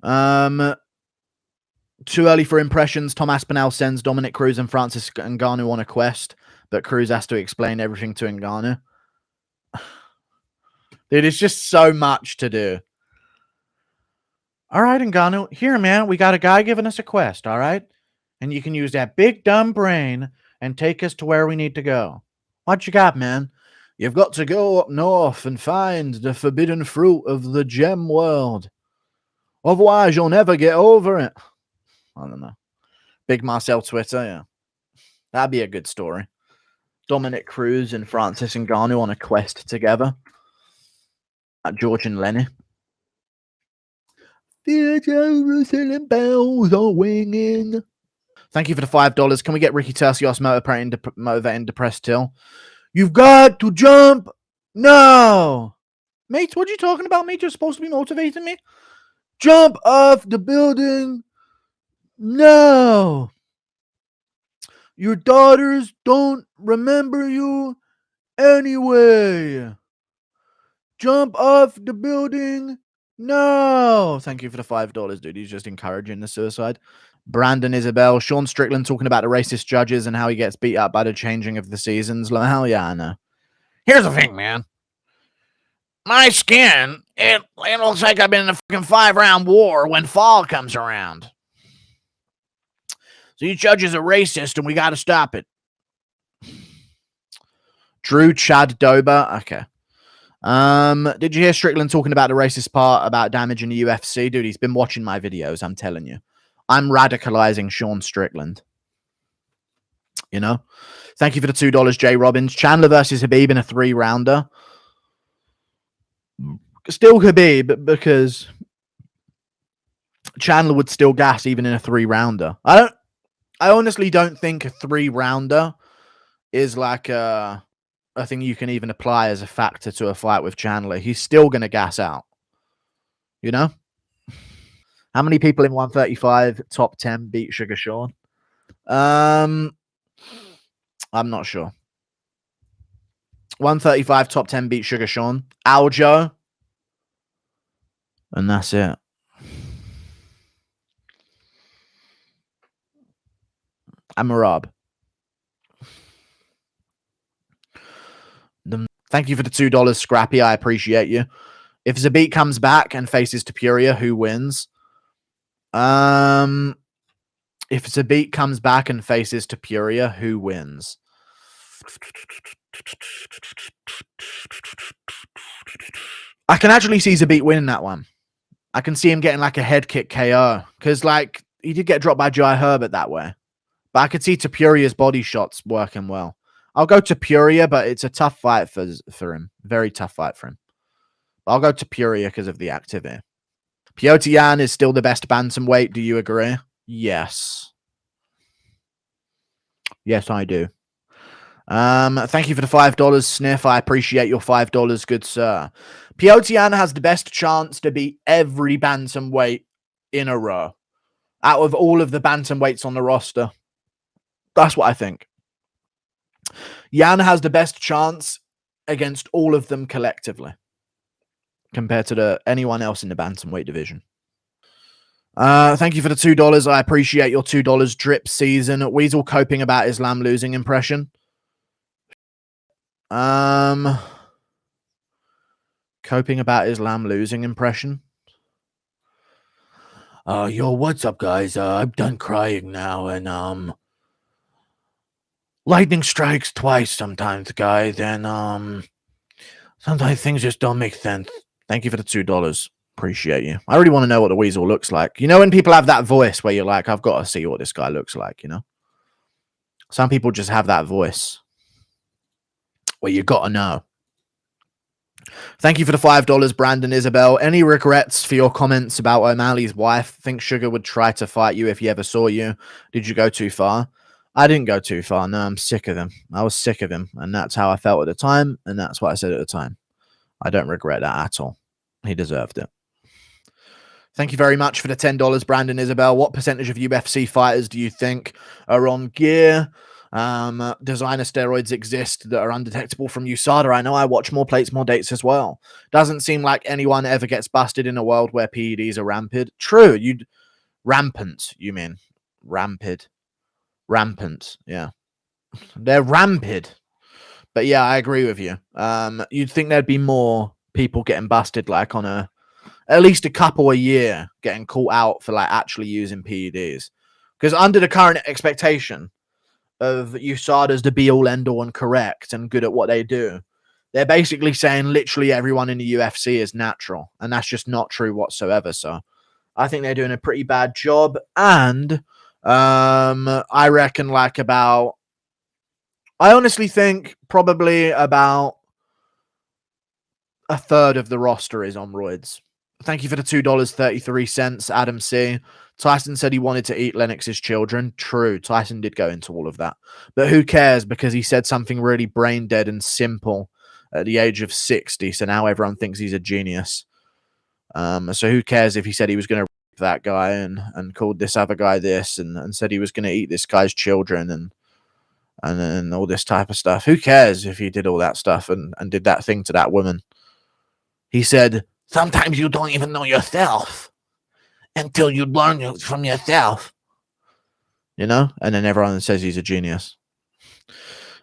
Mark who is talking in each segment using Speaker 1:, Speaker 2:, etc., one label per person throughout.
Speaker 1: Too early for impressions. Tom Aspinall sends Dominick, Cruz, and Francis Ngannou on a quest, but Cruz has to explain everything to Ngannou. Dude, it's just so much to do. All right, Ngannou, here, man, we got a guy giving us a quest, all right? And you can use that big, dumb brain and take us to where we need to go. What you got, man? You've got to go up north and find the forbidden fruit of the gem world. Otherwise, you'll never get over it. I don't know. Big Marcel Twitter, yeah. That'd be a good story. Dominick, Cruz, and Francis Ngannou on a quest together. At George and Lenny. The Jerusalem bells are ringing. Thank you for the $5. Can we get Ricky Turcios motivating depressed Till? You've got to jump. No. Mate, what are you talking about, mate? You're supposed to be motivating me. Jump off the building. No. Your daughters don't remember you anyway. Jump off the building. No. Thank you for the $5, dude. He's just encouraging the suicide. Brandon Isabel. Sean Strickland talking about the racist judges and how he gets beat up by the changing of the seasons. Like, hell yeah, I know. Here's the thing, man. My skin, it looks like I've been in a fucking 5-round war when fall comes around. So you judges are racist and we got to stop it. Drew Chad Dober. Okay. Did you hear Strickland talking about the racist part about damage in the UFC? Dude, he's been watching my videos, I'm telling you. I'm radicalizing Sean Strickland. You know? Thank you for the $2, Jay Robbins. Chandler versus Khabib in a 3-rounder. Still Khabib, because Chandler would still gas even in a 3-rounder. I honestly don't think a 3-rounder is like a thing you can even apply as a factor to a fight with Chandler. He's still going to gas out. You know? How many people in 135 top 10 beat Sugar Sean? I'm not sure. 135 top 10 beat Sugar Sean. Aljo. And that's it. Amarab. Thank you for the $2, Scrappy. I appreciate you. If Zabit comes back and faces Topuria, who wins? If Zabit comes back and faces Topuria, who wins? I can actually see Zabit winning that one. I can see him getting like a head kick KO. Because like he did get dropped by Jai Herbert that way. But I could see Topuria's body shots working well. I'll go Topuria, but it's a tough fight for him. Very tough fight for him. But I'll go Topuria because of the activity. Piotr Jan is still the best bantamweight. Do you agree? Yes. Yes, I do. Thank you for the $5, Sniff. I appreciate your $5, good sir. Piotr Jan has the best chance to beat every bantamweight in a row. Out of all of the bantamweights on the roster. That's what I think. Jan has the best chance against all of them collectively compared to anyone else in the bantamweight division. Thank you for the $2. I appreciate your $2 drip season. Weasel coping about Islam losing impression. Coping about Islam losing impression. Yo, what's up, guys? I'm done crying now, and lightning strikes twice sometimes, guys, and sometimes things just don't make sense. Thank you for the $2. Appreciate you. I really want to know what the Weasel looks like. You know when people have that voice where you're like, I've got to see what this guy looks like, you know? Some people just have that voice where you got to know. Thank you for the $5, Brandon Isabel. Any regrets for your comments about O'Malley's wife? Think Sugar would try to fight you if he ever saw you? Did you go too far? I didn't go too far. No, I'm sick of him. I was sick of him, and that's how I felt at the time, and that's what I said at the time. I don't regret that at all. He deserved it. Thank you very much for the $10, Brandon Isabel. What percentage of UFC fighters do you think are on gear? Designer steroids exist that are undetectable from USADA. I know. I watch More Plates, More Dates as well. Doesn't seem like anyone ever gets busted in a world where PEDs are rampant. True. Rampant, you mean. Rampant. Yeah. They're rampant. But yeah, I agree with you. You'd think there'd be more people getting busted, like on at least a couple a year getting caught out for like actually using PEDs. Because under the current expectation of USADA's the be all end all and correct and good at what they do, they're basically saying literally everyone in the UFC is natural, and that's just not true whatsoever. So I think they're doing a pretty bad job, and I reckon I honestly think probably about a third of the roster is on roids. Thank you for the $2.33, Adam C. Tyson said he wanted to eat Lennox's children. True, Tyson did go into all of that. But who cares, because he said something really brain dead and simple at the age of 60, so now everyone thinks he's a genius. So who cares if he said he was going to rape that guy and called this other guy this and said he was going to eat this guy's children and all this type of stuff. Who cares if he did all that stuff and did that thing to that woman? He said, sometimes you don't even know yourself until you learn from yourself. You know? And then everyone says he's a genius.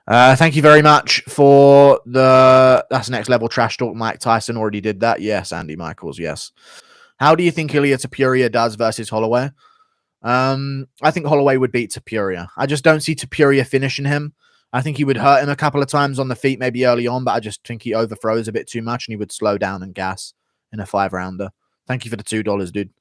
Speaker 1: Thank you very much for that's next level trash talk. Mike Tyson already did that. Yes, Andy Michaels, yes. How do you think Ilia Topuria does versus Holloway? I think Holloway would beat Topuria. I just don't see Topuria finishing him. I think he would hurt him a couple of times on the feet, maybe early on, but I just think he overthrows a bit too much and he would slow down and gas in a 5-rounder. Thank you for the $2, dude.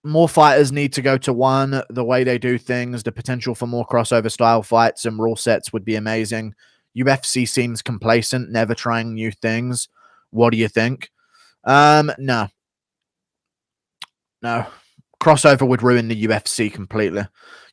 Speaker 1: More fighters need to go to one. The way they do things, the potential for more crossover style fights and rule sets would be amazing. UFC seems complacent, never trying new things. What do you think? No. Crossover would ruin the UFC completely.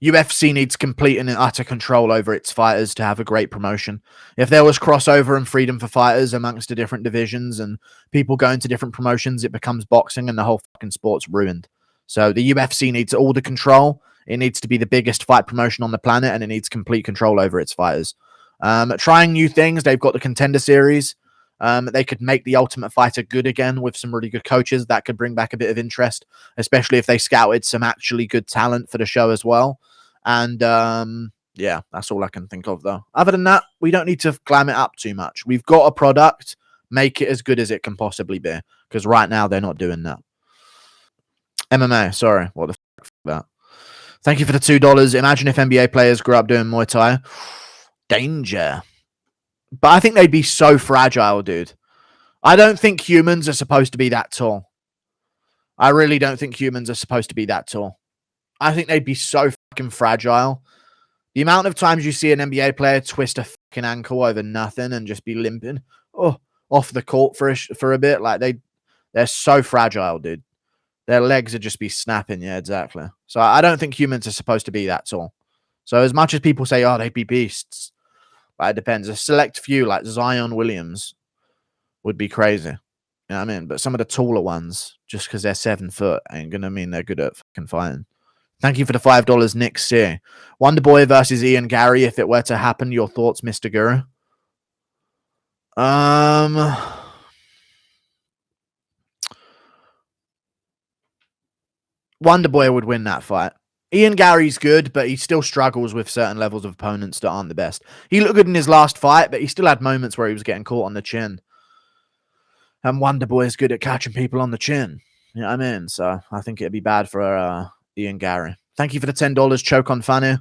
Speaker 1: UFC needs complete and utter control over its fighters to have a great promotion. If there was crossover and freedom for fighters amongst the different divisions and people going to different promotions, it becomes boxing and the whole fucking sport's ruined. So the UFC needs all the control. It needs to be the biggest fight promotion on the planet, and it needs complete control over its fighters. Trying new things. They've got the Contender Series. They could make the Ultimate Fighter good again with some really good coaches. That could bring back a bit of interest, especially if they scouted some actually good talent for the show as well. And yeah, that's all I can think of, though. Other than that, we don't need to climb it up too much. We've got a product. Make it as good as it can possibly be, because right now they're not doing that. MMA, sorry. What the fuck that? Thank you for the $2. Imagine if NBA players grew up doing Muay Thai. Danger. But I think they'd be so fragile, dude. I don't think humans are supposed to be that tall. I really don't think humans are supposed to be that tall. I think they'd be so fucking fragile. The amount of times you see an NBA player twist a fucking ankle over nothing and just be limping off the court for a bit, like they're so fragile, dude. Their legs would just be snapping. Yeah, exactly. So I don't think humans are supposed to be that tall. So as much as people say, oh, they'd be beasts, but it depends. A select few like Zion Williams would be crazy. You know what I mean? But some of the taller ones, just because they're 7 foot, ain't going to mean they're good at fucking fighting. Thank you for the $5, Nick C. Wonder Boy versus Ian Gary. If it were to happen, your thoughts, Mr. Guru? Wonder Boy would win that fight. Ian Gary's good, but he still struggles with certain levels of opponents that aren't the best. He looked good in his last fight, but he still had moments where he was getting caught on the chin. And Wonder Boy is good at catching people on the chin. You know what I mean? So I think it'd be bad for Ian Gary. Thank you for the $10, Choke on Funny.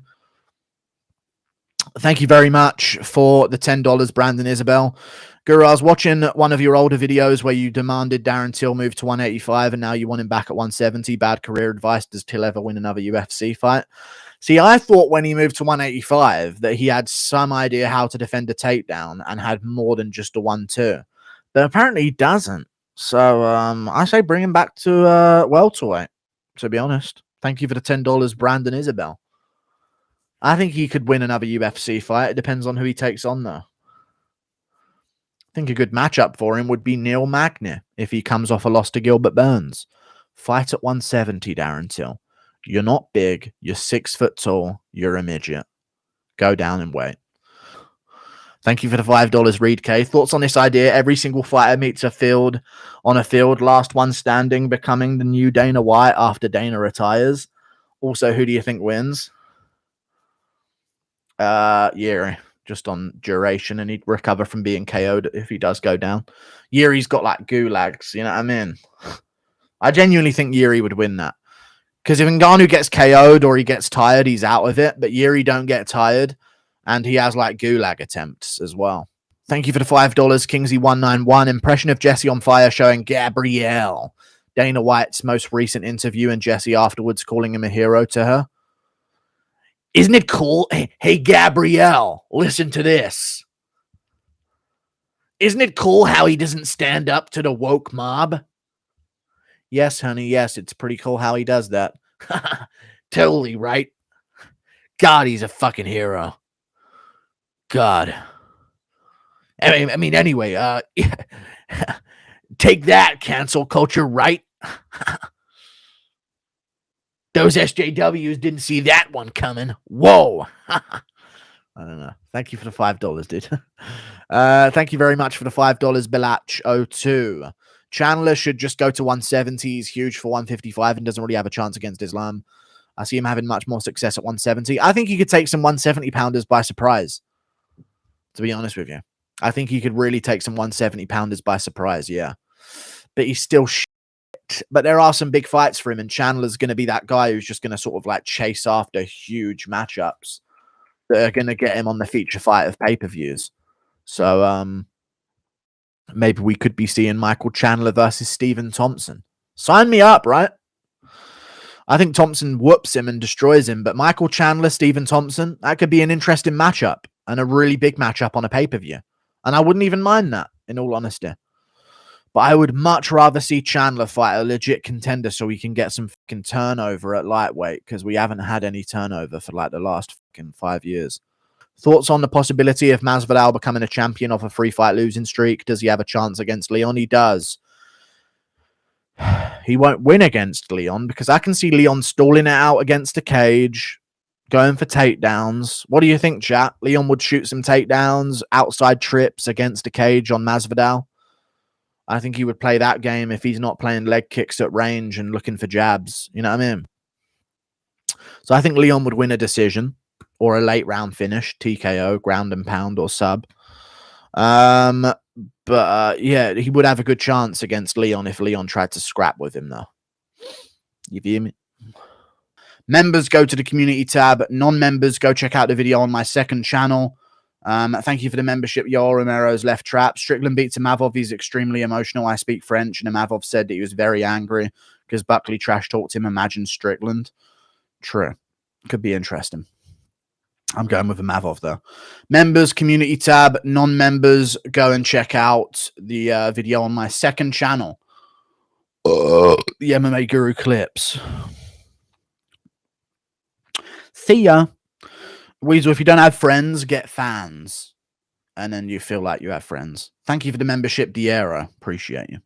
Speaker 1: Thank you very much for the $10, Brandon Isabel. Guru, I was watching one of your older videos where you demanded Darren Till move to 185 and now you want him back at 170. Bad career advice. Does Till ever win another UFC fight? See, I thought when he moved to 185 that he had some idea how to defend a takedown and had more than just a 1-2. But apparently he doesn't. So I say bring him back to welterweight, to be honest. Thank you for the $10, Brandon Isabel. I think he could win another UFC fight. It depends on who he takes on, though. I think a good matchup for him would be Neil Magny if he comes off a loss to Gilbert Burns. Fight at 170, Darren Till. You're not big. You're 6 foot tall. You're a midget. go down in weight. Thank you for the $5, Reed K. Thoughts on this idea? Every single fighter meets a field on a field, last one standing, becoming the new Dana White after Dana retires. Also, who do you think wins? Yuri, just on duration, and he'd recover from being KO'd if he does go down. Yuri's got like gulags, you know what I mean? I genuinely think Yuri would win that. Because if Ngannou gets KO'd or he gets tired, he's out of it. But Yuri don't get tired. And he has like gulag attempts as well. Thank you for the $5, Kingsley191. Impression of Jesse on fire showing Gabrielle. Dana White's most recent interview and Jesse afterwards calling him a hero to her. Isn't it cool? Hey, Gabrielle, listen to this. Isn't it cool how he doesn't stand up to the woke mob? Yes, honey, yes, it's pretty cool how he does that. Totally right. God, he's a fucking hero. God. I mean, anyway, take that, cancel culture, right? Those SJWs didn't see that one coming. Whoa. I don't know. Thank you for the $5, dude. Thank you very much for the $5, Bilach02. Chandler should just go to 170. He's huge for 155 and doesn't really have a chance against Islam. I see him having much more success at 170. I think he could take some 170 pounders by surprise, to be honest with you. I think he could really take some 170 pounders by surprise, yeah. But he's still shit. But there are some big fights for him, and Chandler's going to be that guy who's just going to sort of like chase after huge matchups that are going to get him on the feature fight of pay-per-views. So maybe we could be seeing Michael Chandler versus Stephen Thompson. Sign me up, right? I think Thompson whoops him and destroys him, but Michael Chandler, Stephen Thompson, that could be an interesting matchup and a really big matchup on a pay-per-view. And I wouldn't even mind that, in all honesty. But I would much rather see Chandler fight a legit contender so we can get some fucking turnover at lightweight, because we haven't had any turnover for like the last fucking 5 years. Thoughts on the possibility of Masvidal becoming a champion off a free fight losing streak? Does he have a chance against Leon? He does. He won't win against Leon because I can see Leon stalling it out against a cage, going for takedowns. What do you think, chat? Leon would shoot some takedowns, outside trips against a cage on Masvidal. I think he would play that game if he's not playing leg kicks at range and looking for jabs. You know what I mean? So I think Leon would win a decision or a late round finish, TKO, ground and pound or sub. But yeah, he would have a good chance against Leon if Leon tried to scrap with him, though. You feel me? Members, go to the community tab. Non-members, go check out the video on my second channel. Thank you for the membership. Yoel Romero's left trap. Strickland beats Imavov. He's extremely emotional. I speak French, and Imavov said that he was very angry because Buckley trash talked him. Imagine Strickland. True. Could be interesting. I'm going with Imavov, though. Members, community tab. Non-members, go and check out the video on my second channel. The MMA Guru clips. See ya. Weasel, if you don't have friends, get fans. And then you feel like you have friends. Thank you for the membership, Diero. Appreciate you.